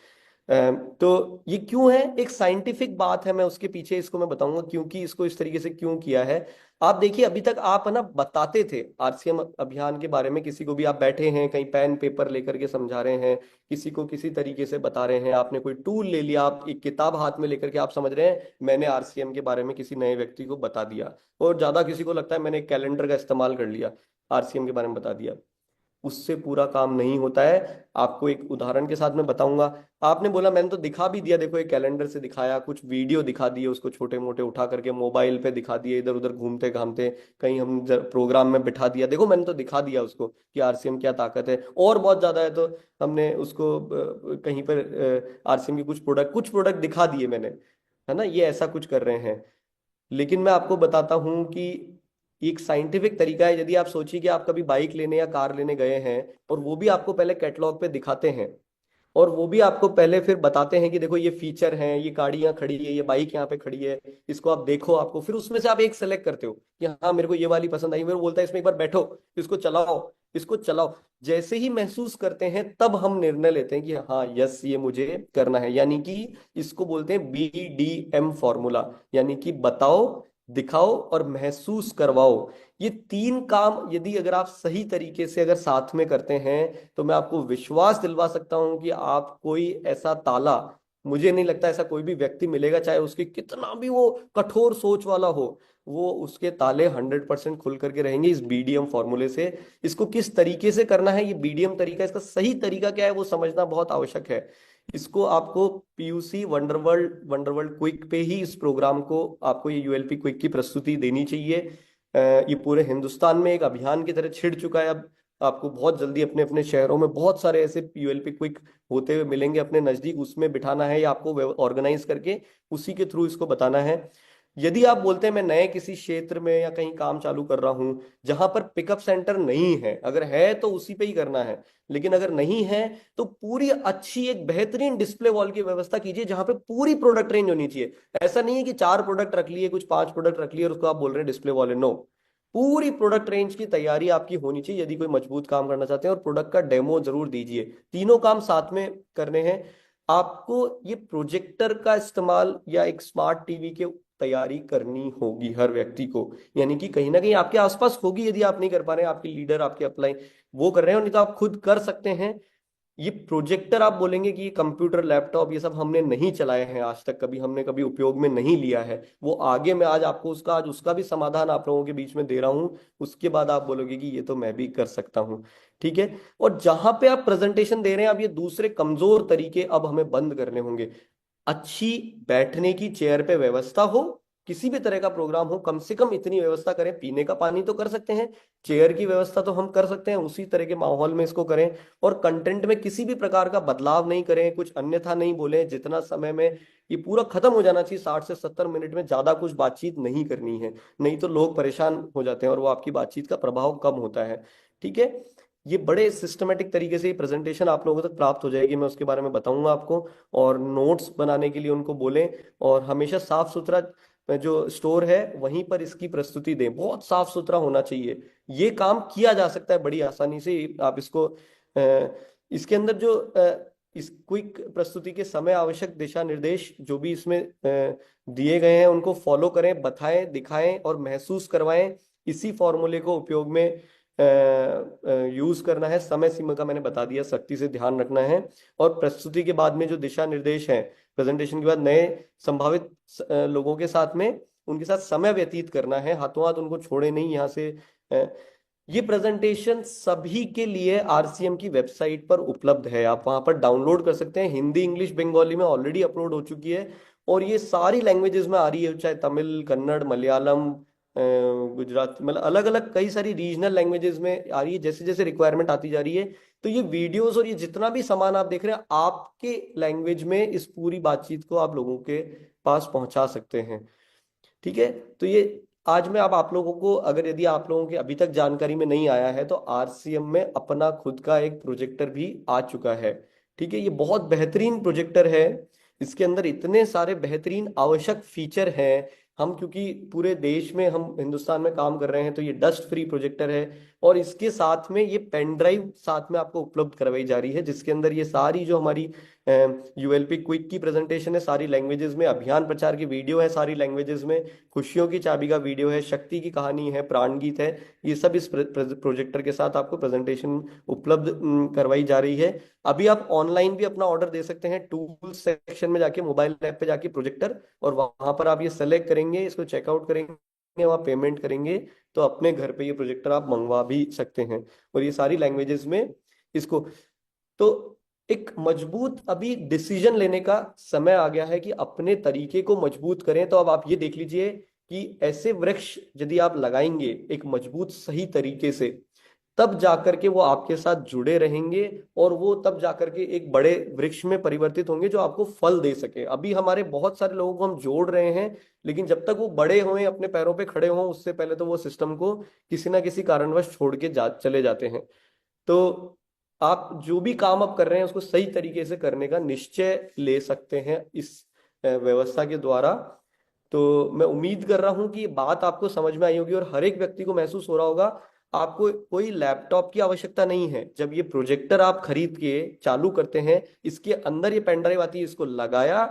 तो ये क्यों है, एक साइंटिफिक बात है, मैं उसके पीछे इसको मैं बताऊंगा क्योंकि इसको इस तरीके से क्यों किया है। आप देखिए, अभी तक आप है ना बताते थे आरसीएम अभियान के बारे में, किसी को भी आप बैठे हैं कहीं पेन पेपर लेकर के समझा रहे हैं, किसी को किसी तरीके से बता रहे हैं, आपने कोई टूल ले लिया, आप एक किताब हाथ में लेकर के आप समझ रहे हैं मैंने आरसीएम के बारे में किसी नए व्यक्ति को बता दिया। और ज्यादा किसी को लगता है मैंने एक कैलेंडर का इस्तेमाल कर लिया, आरसीएम के बारे में बता दिया। उससे पूरा काम नहीं होता है। आपको एक उदाहरण के साथ मैं बताऊंगा। आपने बोला मैंने तो दिखा भी दिया, देखो एक कैलेंडर से दिखाया, कुछ वीडियो दिखा दिए उसको छोटे मोटे उठा करके मोबाइल पे दिखा दिए, इधर उधर घूमते घामते कहीं हम प्रोग्राम में बिठा दिया, देखो मैंने तो दिखा दिया उसको कि आरसीएम क्या ताकत है। और बहुत ज्यादा है तो हमने उसको कहीं पर आरसीएम की कुछ प्रोडक्ट दिखा दिए मैंने, है ना, ये ऐसा कुछ कर रहे हैं। लेकिन मैं आपको बताता हूं कि एक साइंटिफिक तरीका है। यदि आप सोचिए कि आप कभी बाइक लेने या कार लेने गए हैं और वो भी आपको पहले कैटलॉग पे दिखाते हैं, और वो भी आपको पहले फिर बताते हैं कि देखो ये फीचर हैं, ये गाड़ी यहाँ खड़ी है, ये बाइक यहाँ पे खड़ी है, इसको आप देखो, आपको फिर उसमें से आप एक सेलेक्ट करते हो कि हाँ मेरे को ये वाली पसंद आई, मेरे को बोलता है इसमें एक बार बैठो, इसको चलाओ, इसको चलाओ। जैसे ही महसूस करते हैं तब हम निर्णय लेते हैं कि हाँ यस ये मुझे करना है। यानी कि इसको बोलते हैं BDM फॉर्मूला, यानी कि बताओ, दिखाओ और महसूस करवाओ। ये तीन काम यदि अगर आप सही तरीके से अगर साथ में करते हैं तो मैं आपको विश्वास दिलवा सकता हूं कि आप कोई ऐसा ताला, मुझे नहीं लगता ऐसा कोई भी व्यक्ति मिलेगा चाहे उसकी कितना भी वो कठोर सोच वाला हो, वो उसके ताले 100% खुल करके रहेंगे इस BDM फॉर्मूले से। इसको किस तरीके से करना है, ये BDM तरीका, इसका सही तरीका क्या है वो समझना बहुत आवश्यक है। इसको आपको PUC वंडरवर्ल्ड क्विक पे ही इस प्रोग्राम को, आपको ये ULP क्विक की प्रस्तुति देनी चाहिए। ये पूरे हिंदुस्तान में एक अभियान की तरह छिड़ चुका है अब। आपको बहुत जल्दी अपने अपने शहरों में बहुत सारे ऐसे ULP क्विक होते हुए मिलेंगे अपने नजदीक, उसमें बिठाना है या आपको ऑर्गेनाइज करके उसी के थ्रू इसको बताना है। यदि आप बोलते हैं मैं नए किसी क्षेत्र में या कहीं काम चालू कर रहा हूं जहां पर पिकअप सेंटर नहीं है, अगर है तो उसी पे ही करना है, लेकिन अगर नहीं है तो पूरी अच्छी एक बेहतरीन डिस्प्ले वॉल की व्यवस्था कीजिए जहां पे पूरी प्रोडक्ट रेंज होनी चाहिए। ऐसा नहीं है कि 4 प्रोडक्ट रख लिए, कुछ 5 प्रोडक्ट रख लिए और उसको आप बोल रहे हैं डिस्प्ले वॉल है, नो। पूरी प्रोडक्ट रेंज की तैयारी आपकी होनी चाहिए यदि कोई मजबूत काम करना चाहते हैं, और प्रोडक्ट का डेमो जरूर दीजिए। तीनों काम साथ में करने हैं आपको। ये प्रोजेक्टर का इस्तेमाल या एक स्मार्ट टीवी के तैयारी करनी होगी हर व्यक्ति को, यानी कि कहीं ना कहीं आपके आसपास होगी। यदि आप नहीं कर पा रहे हैं, आपके लीडर आपके अप्लाई वो कर रहे हैं, नहीं तो आप खुद कर सकते हैं। ये प्रोजेक्टर आप बोलेंगे कि ये कंप्यूटर लैपटॉप ये सब हमने नहीं चलाए हैं आज तक, कभी हमने कभी उपयोग में नहीं लिया है, वो आगे मैं आज आपको उसका आज उसका भी समाधान आप लोगों के बीच में दे रहा हूं। उसके बाद आप बोलोगे कि ये तो मैं भी कर सकता हूं। ठीक है। और जहां पे आप प्रेजेंटेशन दे रहे हैं, अब ये दूसरे कमजोर तरीके अब हमें बंद करने होंगे। अच्छी बैठने की चेयर पे व्यवस्था हो, किसी भी तरह का प्रोग्राम हो कम से कम इतनी व्यवस्था करें, पीने का पानी तो कर सकते हैं, चेयर की व्यवस्था तो हम कर सकते हैं, उसी तरह के माहौल में इसको करें। और कंटेंट में किसी भी प्रकार का बदलाव नहीं करें, कुछ अन्यथा नहीं बोले। जितना समय में ये पूरा खत्म हो जाना चाहिए, 60 से 70 मिनट में, ज्यादा कुछ बातचीत नहीं करनी है, नहीं तो लोग परेशान हो जाते हैं और वो आपकी बातचीत का प्रभाव कम होता है। ठीक है। ये बड़े सिस्टमेटिक तरीके से प्रेजेंटेशन आप लोगों तक प्राप्त हो जाएगी, मैं उसके बारे में बताऊंगा आपको। और नोट्स बनाने के लिए उनको बोलें, और हमेशा साफ सुथरा जो स्टोर है वहीं पर इसकी प्रस्तुति दें, बहुत साफ सुथरा होना चाहिए। ये काम किया जा सकता है बड़ी आसानी से। आप इसको इसके अंदर जो इस क्विक प्रस्तुति के समय आवश्यक दिशा निर्देश जो भी इसमें दिए गए हैं उनको फॉलो करें, बताएं, दिखाएं और महसूस करवाएं। इसी फॉर्मूले को उपयोग में यूज करना है। समय सीमा का मैंने बता दिया, सख्ती से ध्यान रखना है। और प्रस्तुति के बाद में जो दिशा निर्देश हैं, प्रेजेंटेशन के बाद नए संभावित लोगों के साथ में उनके साथ समय व्यतीत करना है, हाथों हाथ उनको छोड़े नहीं यहाँ से। ये प्रेजेंटेशन सभी के लिए RCM की वेबसाइट पर उपलब्ध है, आप वहां पर डाउनलोड कर सकते हैं। हिंदी, इंग्लिश, बंगाली में ऑलरेडी अपलोड हो चुकी है, और ये सारी लैंग्वेजेस में आ रही है, चाहे तमिल, कन्नड़, मलयालम, गुजराती, मतलब अलग अलग कई सारी रीजनल लैंग्वेजेस में आ रही है। जैसे जैसे रिक्वायरमेंट आती जा रही है, तो ये वीडियोस और ये जितना भी सामान आप देख रहे हैं, आपके लैंग्वेज में इस पूरी बातचीत को आप लोगों के पास पहुंचा सकते हैं। ठीक है। तो ये आज मैं अब आप लोगों को, अगर यदि आप लोगों के अभी तक जानकारी में नहीं आया है, तो RCM में अपना खुद का एक प्रोजेक्टर भी आ चुका है। ठीक है। ये बहुत बेहतरीन प्रोजेक्टर है, इसके अंदर इतने सारे बेहतरीन आवश्यक फीचर हैं। हम क्योंकि पूरे देश में, हम हिंदुस्तान में काम कर रहे हैं, तो ये डस्ट फ्री प्रोजेक्टर है। और इसके साथ में ये पेन ड्राइव साथ में आपको उपलब्ध करवाई जा रही है, जिसके अंदर ये सारी जो हमारी ULP क्विक की प्रेजेंटेशन है सारी लैंग्वेजेस में, अभियान प्रचार की वीडियो है सारी लैंग्वेजेस में, खुशियों की चाबी का वीडियो है, शक्ति की कहानी है, प्राण गीत है, ये सब इस प्रोजेक्टर के साथ आपको प्रेजेंटेशन उपलब्ध करवाई जा रही है। अभी आप ऑनलाइन भी अपना ऑर्डर दे सकते हैं, टूल सेक्शन में जाके, मोबाइल ऐप पे जाके प्रोजेक्टर, और वहां पर आप ये सेलेक्ट करेंगे, इसको चेकआउट करेंगे, वहाँ पेमेंट करेंगे तो अपने घर पे ये प्रोजेक्टर आप मंगवा भी सकते हैं। और ये सारी लैंग्वेजेस में इसको, तो एक मजबूत अभी डिसीजन लेने का समय आ गया है कि अपने तरीके को मजबूत करें। तो अब आप ये देख लीजिए कि ऐसे वृक्ष यदि आप लगाएंगे एक मजबूत सही तरीके से, तब जाकर के वो आपके साथ जुड़े रहेंगे और वो तब जाकर के एक बड़े वृक्ष में परिवर्तित होंगे जो आपको फल दे सके। अभी हमारे बहुत सारे लोगों को हम जोड़ रहे हैं, लेकिन जब तक वो बड़े हों, अपने पैरों पे खड़े हों, उससे पहले तो वो सिस्टम को किसी ना किसी कारणवश छोड़ के चले जाते हैं। तो आप जो भी काम आप कर रहे हैं उसको सही तरीके से करने का निश्चय ले सकते हैं इस व्यवस्था के द्वारा। तो मैं उम्मीद कर रहा हूं कि ये बात आपको समझ में आई होगी और हर एक व्यक्ति को महसूस हो रहा होगा। आपको कोई लैपटॉप की आवश्यकता नहीं है। जब ये प्रोजेक्टर आप खरीद के चालू करते हैं, इसके अंदर ये पेन ड्राइव आती है, इसको लगाया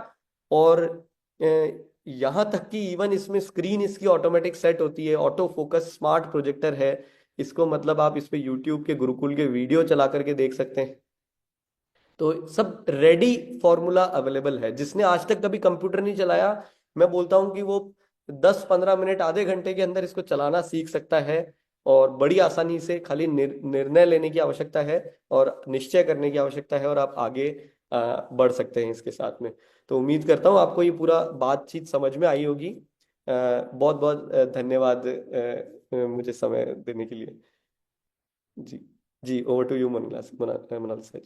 और यहाँ तक कि इवन इसमें स्क्रीन इसकी ऑटोमेटिक सेट होती है, ऑटो फोकस स्मार्ट प्रोजेक्टर है। इसको मतलब आप इस पे यूट्यूब के गुरुकुल के वीडियो चला करके देख सकते हैं। तो सब रेडी फॉर्मूला अवेलेबल है। जिसने आज तक कभी कंप्यूटर नहीं चलाया, मैं बोलता हूं कि वो 10-15 मिनट आधे घंटे के अंदर इसको चलाना सीख सकता है। और बड़ी आसानी से खाली निर्णय लेने की आवश्यकता है और निश्चय करने की आवश्यकता है और आप आगे बढ़ सकते हैं इसके साथ में। तो उम्मीद करता हूँ आपको ये पूरा बातचीत समझ में आई होगी। बहुत बहुत धन्यवाद मुझे समय देने के लिए। जी जी, ओवर टू यू मनाल सर।